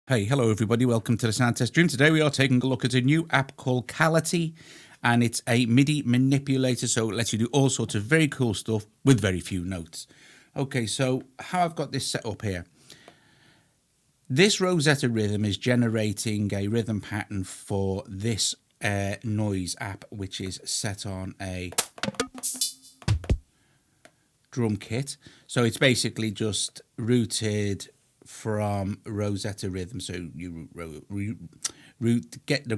Hey, hello everybody. Welcome to the Sound Test Room. Today we are taking a look at a new app called Cality, and it's a MIDI manipulator, so it lets you do all sorts of very cool stuff with very few notes. Okay, so how I've got this set up here. This Rosetta Rhythm is generating a rhythm pattern for this noise app, which is set on a drum kit. So it's basically just rooted from Rosetta Rhythm, so you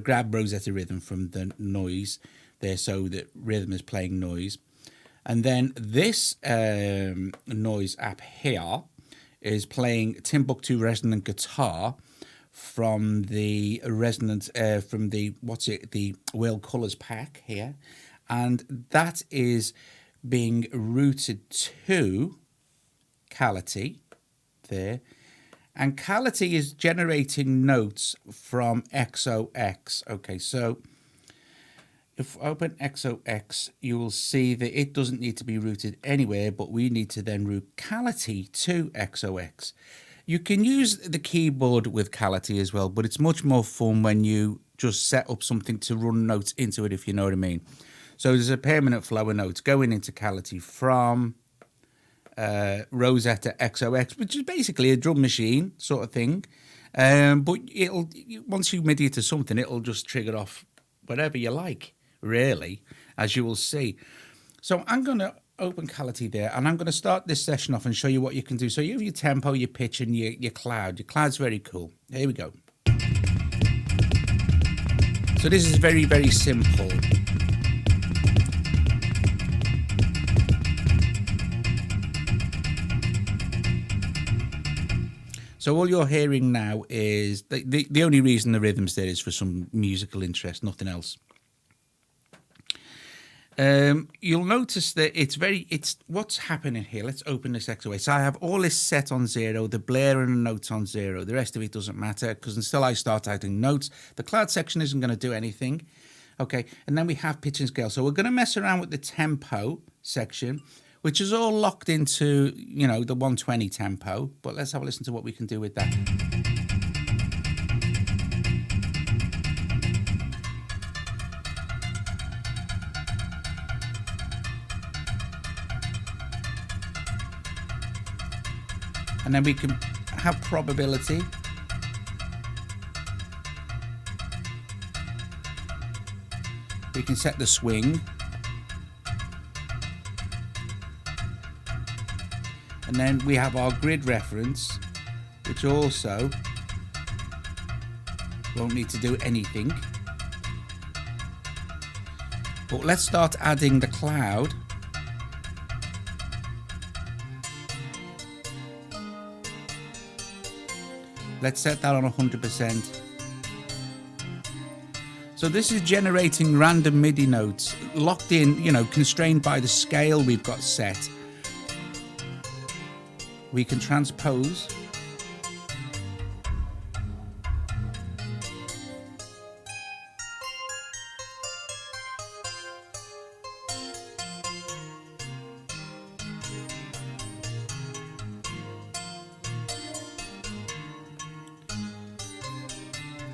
grab Rosetta Rhythm from the noise there, so that rhythm is playing noise, and then this noise app here is playing Timbuktu resonant guitar from the resonant the World Colours pack here, and that is being routed to Cality there. And Cality is generating notes from XOX. Okay, so if I open XOX, you will see that it doesn't need to be routed anywhere, but we need to then route Cality to XOX. You can use the keyboard with Cality as well, but it's much more fun when you just set up something to run notes into it, if you know what I mean. So there's a permanent flow of notes going into Cality from Rosetta XOX, which is basically a drum machine sort of thing, but it'll, once you MIDI it to something, it'll just trigger off whatever you like, really, as you will see. So I'm going to open Cality there, and I'm going to start this session off and show you what you can do. So you have your tempo, your pitch, and your cloud. Your cloud's very cool. Here we go. So this is very, very simple. So all you're hearing now is the only reason the rhythm's there is for some musical interest, nothing else. You'll notice that it's what's happening here. Let's open this XOX. So I have all this set on 0, the blare and the notes on 0. The rest of it doesn't matter, because until I start adding notes, the cloud section isn't going to do anything. Okay, and then we have pitch and scale. So we're going to mess around with the tempo section, which is all locked into, the 120 tempo. But let's have a listen to what we can do with that. And then we can have probability. We can set the swing. And then we have our grid reference, which also won't need to do anything. But let's start adding the cloud. Let's set that on 100%. So this is generating random MIDI notes, locked in, constrained by the scale we've got set. We can transpose.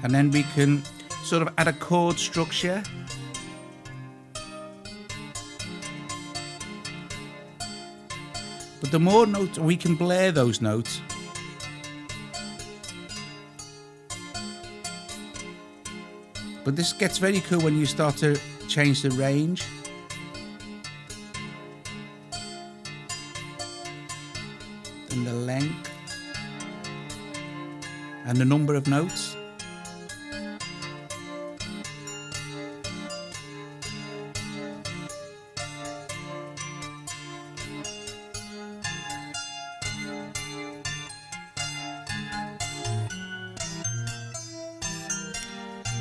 And then we can sort of add a chord structure. But the more notes, we can blare those notes. But this gets very cool when you start to change the range. And the length. And the number of notes.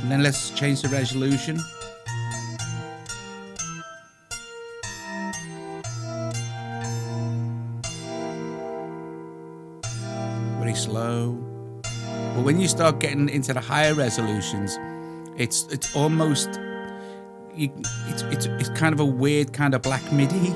And then let's change the resolution. Very slow. But when you start getting into the higher resolutions, it's almost it's kind of a weird kind of black MIDI.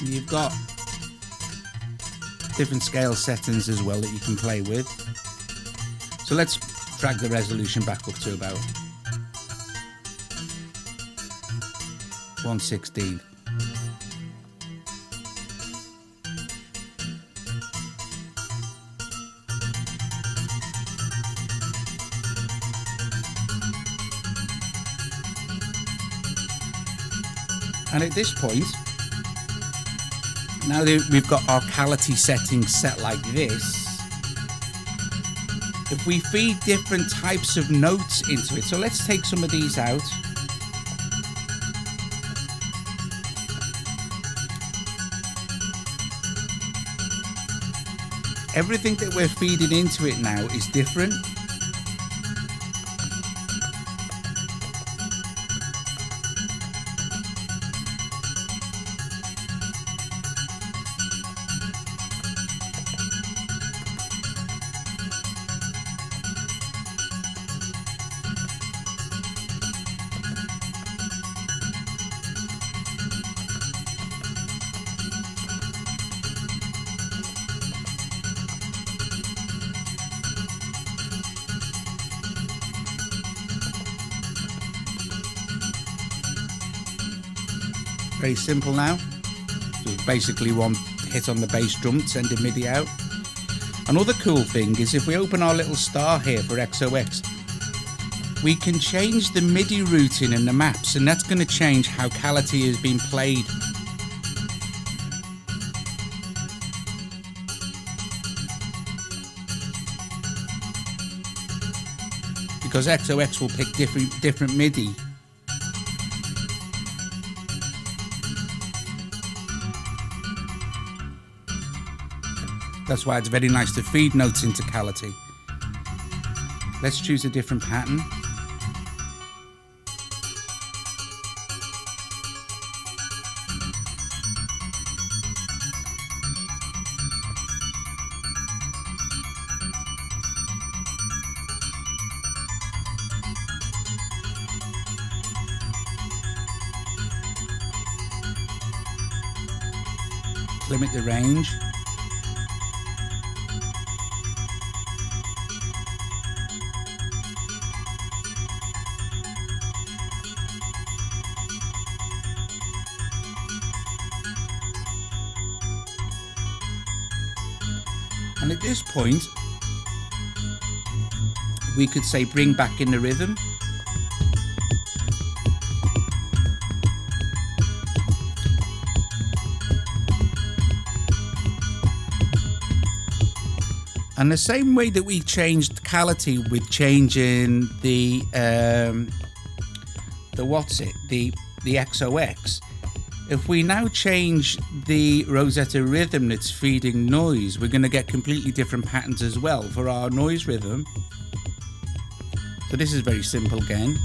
You've got different scale settings as well that you can play with. So let's drag the resolution back up to about 1/16. And at this point, now that we've got our quality settings set like this, if we feed different types of notes into it, so let's take some of these out. Everything that we're feeding into it now is different. Very simple now. So basically one hit on the bass drum, sending MIDI out. Another cool thing is if we open our little star here for XOX, we can change the MIDI routing and the maps, and that's going to change how quality is being played. Because XOX will pick different MIDI. That's why it's very nice to feed notes into quality. Let's choose a different pattern. Limit the range. And at this point, we could say bring back in the rhythm. And the same way that we changed quality with changing the XOX, if we now change the Rosetta rhythm that's feeding noise, we're going to get completely different patterns as well for our noise rhythm. So this is very simple again.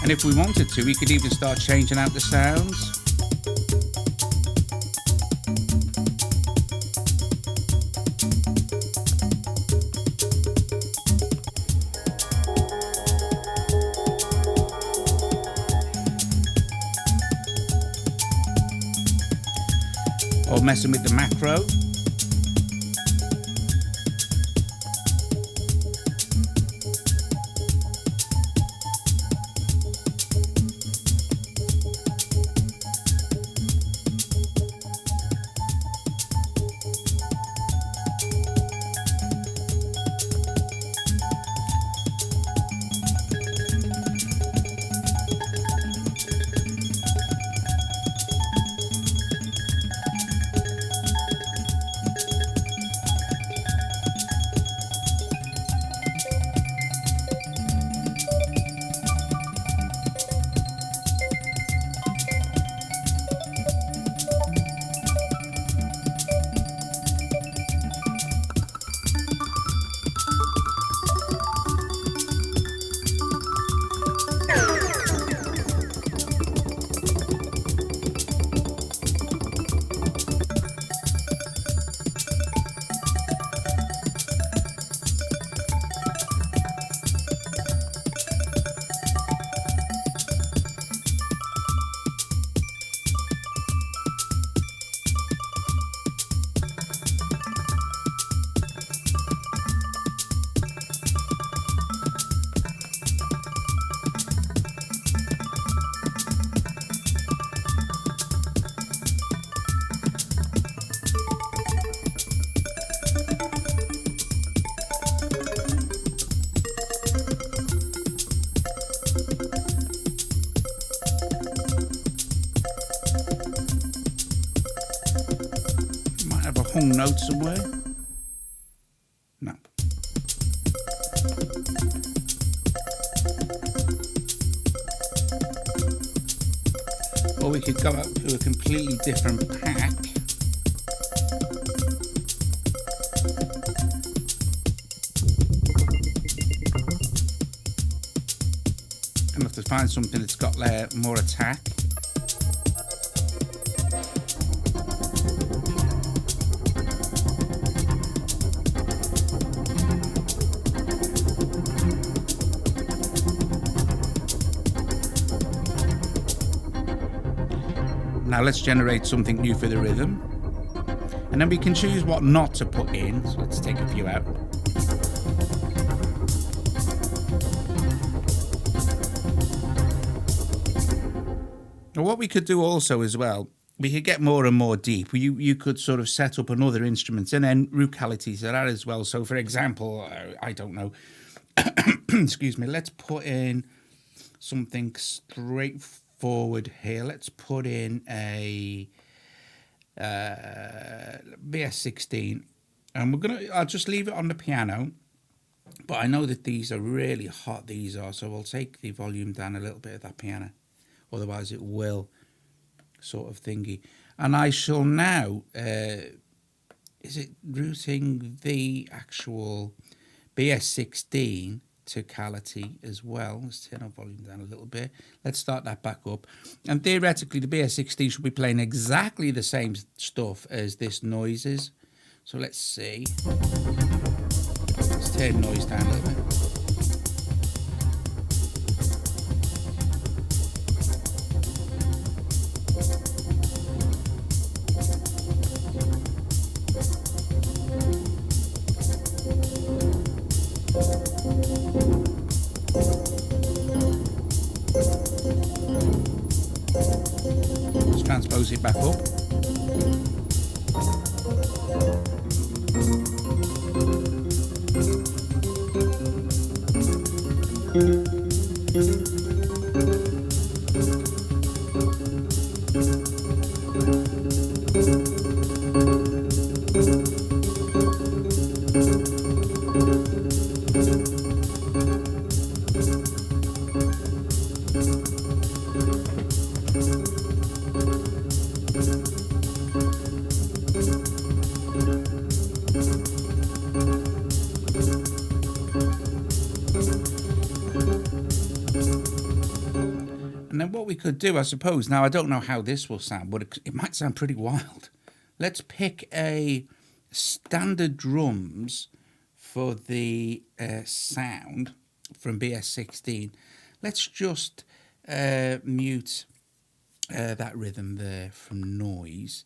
And if we wanted to, we could even start changing out the sounds. Or messing with the macro. hung note somewhere? No. Or we could go up to a completely different pack. Gonna have to find something that's got more attack. Now let's generate something new for the rhythm. And then we can choose what not to put in. So let's take a few out. Now what we could do also as well, we could get more and more deep. You could sort of set up another instrument and then vocality to that as well. So for example, I don't know, excuse me, let's put in something straightforward here. Let's put in a BS16, and I'll just leave it on the piano, but I know that these are really hot, these are, so I'll take the volume down a little bit of that piano, otherwise it will sort of thingy. And I shall now is it routing the actual BS16 to Cality as well. Let's turn our volume down a little bit. Let's start that back up. And theoretically, the BS16 should be playing exactly the same stuff as this noise is. So let's see. Let's turn noise down a little bit. Let's transpose it back up. And then what we could do, I suppose, now I don't know how this will sound, but it might sound pretty wild. Let's pick a standard drums for the sound from BS16. Let's just mute that rhythm there from noise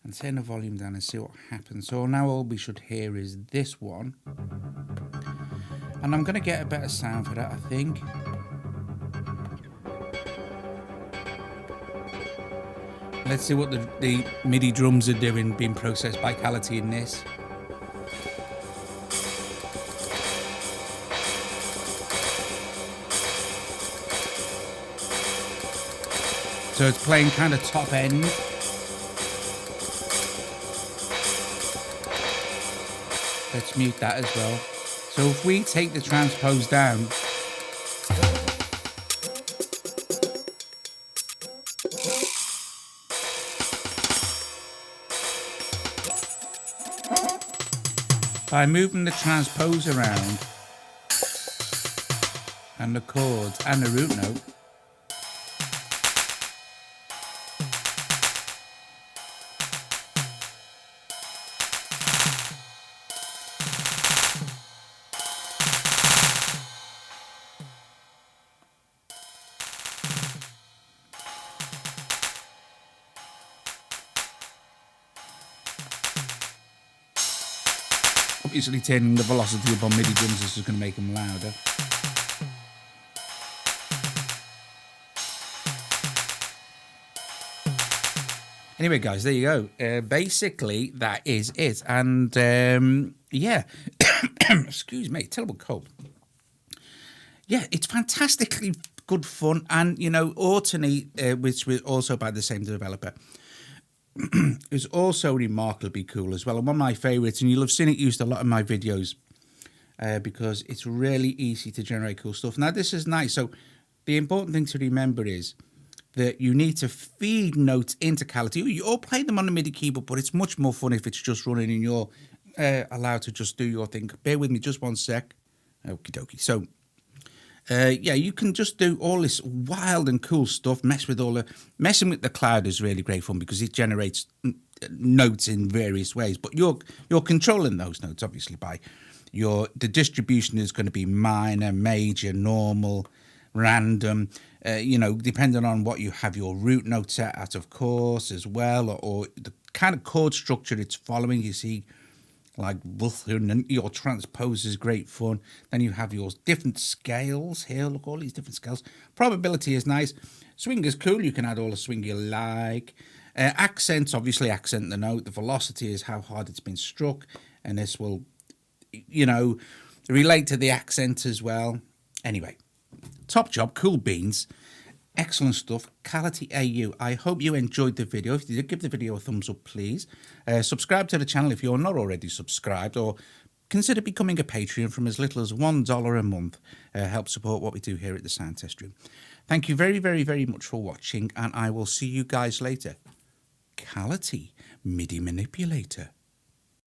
and turn the volume down and see what happens. So now all we should hear is this one. And I'm going to get a better sound for that, I think. Let's see what the MIDI drums are doing, being processed by Cality in this. So it's playing kind of top end. Let's mute that as well. So if we take the transpose down, by moving the transpose around and the chords and the root note, obviously turning the velocity up on MIDI drums is just going to make them louder. Anyway, guys, there you go. Basically, that is it. And yeah, excuse me, terrible cold. Yeah, it's fantastically good fun. And, you know, Autony, which was also by the same developer, is also remarkably cool as well, and one of my favourites, and you'll have seen it used a lot in my videos because it's really easy to generate cool stuff. Now, this is nice. So the important thing to remember is that you need to feed notes into Cality. You all play them on the MIDI keyboard, but it's much more fun if it's just running and you're allowed to just do your thing. Bear with me just one sec. Okie dokie. So, yeah, you can just do all this wild and cool stuff. Messing with the cloud is really great fun because it generates notes in various ways. But you're controlling those notes obviously by the distribution is going to be minor, major, normal, random. Depending on what you have your root note set at, of course, as well, or the kind of chord structure it's following. You see, like your transpose is great fun. Then you have your different scales here. Look, all these different scales. Probability is nice. Swing is cool. You can add all the swing you like. Accents, obviously, accent the note. The velocity is how hard it's been struck, and this will, relate to the accent as well. Anyway. Top job, cool beans, excellent stuff. Cality AU. I hope you enjoyed the video. If you did, give the video a thumbs up, please. Subscribe to the channel if you're not already subscribed, or consider becoming a Patreon from as little as $1 a month. Help support what we do here at the Sound Test Room. Thank you very, very, very much for watching, and I will see you guys later. Cality MIDI Manipulator.